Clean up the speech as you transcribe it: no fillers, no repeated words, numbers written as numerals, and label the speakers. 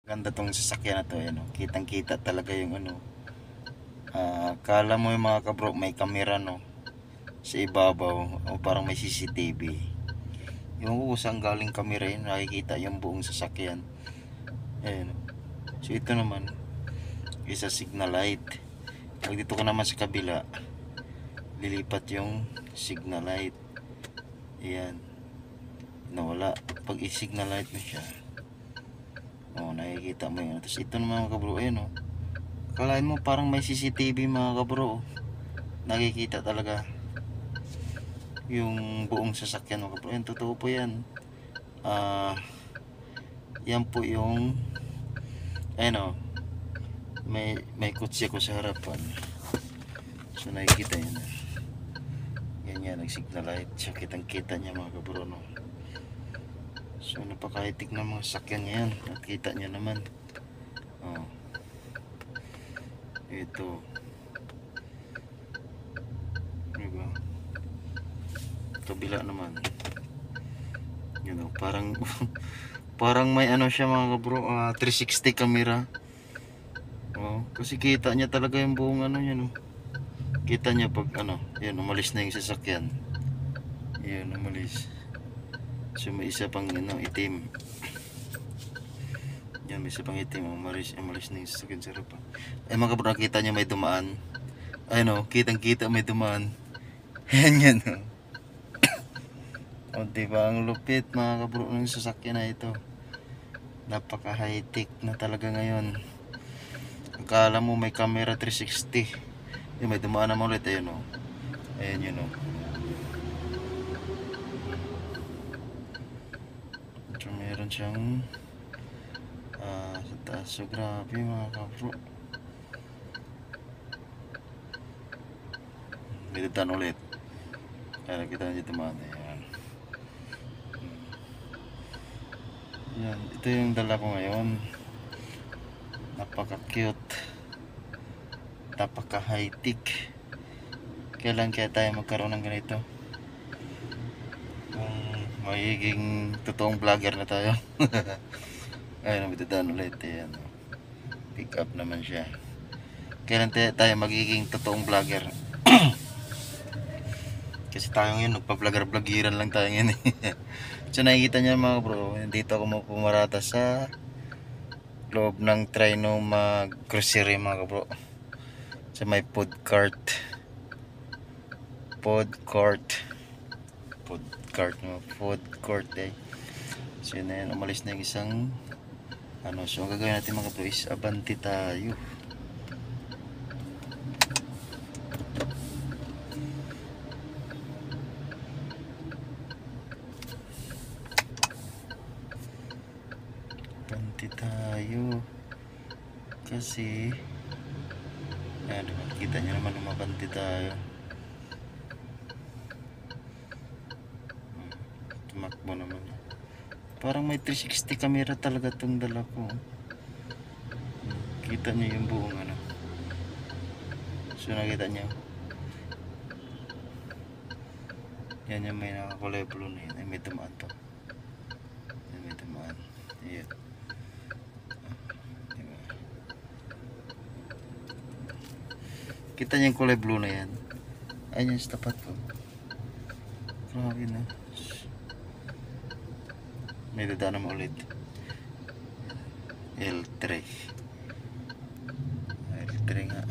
Speaker 1: Ganda tong sasakyan na to, ayan, oh. Kitang kita talaga yung ano. Kala mo yung mga kabro may kamera no sa ibabaw o parang may CCTV. Yung usang galing kamera yun, nakikita yung buong sasakyan. Ayan, oh. So ito naman isa signal light. Pag dito ko naman sa kabila, lilipat yung signal light. Ayan, nawala. Pag i-signal light mo siya, oh, nakikita mo yun. Tapos ito naman mga kabro, ayan, oh. Kalain mo parang may CCTV mga kabro, oh. Nakikita talaga yung buong sasakyan mga kabro. Ayan, totoo po yan. Yan po yung ayan, oh. May kutsi ako sa harapan. So nakikita yun. Yan yan, nag-signal light. So kitang kita niya mga kabro, no? So napaka-high-tech na mga sasakyan niya yan. Nakita niya naman. Oh. Ito. Diba? Kabila naman. Yun, know, parang parang may ano siya mga kabro, 360 camera. Oh, kasi kita niya talaga yung buong ano niya, no. Kita niya pag ano, yan, umalis na yung sasakyan. Yan, umalis. So may isa pang ano, itim. Yan, may isa pang itim, umalis na yung sasakyan sa harapan. Ay mga kabro, nakita niya may dumaan. Ay no, kitang kita may dumaan. Yan yan, no. O diba, ang lupit mga kabro ng sasakyan na ito. Napaka high tech na talaga ngayon. Akala mo may camera 360. Yung may dumaan naman ulit, ayun, o. Ayun yun, o. So meron siyang sa taas. So grabe mga kabro. May dutaan ulit. Kaya nakita nyo dumaan. Ayan. Yan, ito yung dala ko ngayon. Napaka cute, napaka high tech. Kailan kaya tayo magkaroon ng ganito? Kung magiging totoong vlogger na tayo. Ayun, nabititan ulit. Ayan, pick up naman siya. Kailan tayo magiging totoong vlogger? Kasi tayo ngayon nagpa-vlogger-vlogiran lang tayo ngayon. So nakikita niya mga bro, dito ako pumarata sa loob ng Trinoma grocery mga bro. Sa may food court eh. So yun na yan, umalis na yung isang ano. So ang gagawin natin mga bro is abanti tayo. Abanti tayo kasi ayan, kita nyo naman umabanti tayo. Tumakbo naman. Parang may 360 camera talaga itong dala ko. Kita nyo yung buong ano. So nakita nyo, yan yung may nakakulay blue na yun. Ay may tumaan to. Ay may tumaan. Ayan. Kita nyo yung kulay blue na yan. Ayun yung tapat ko. Grabe na. May dadaan naman ulit. L3 nga.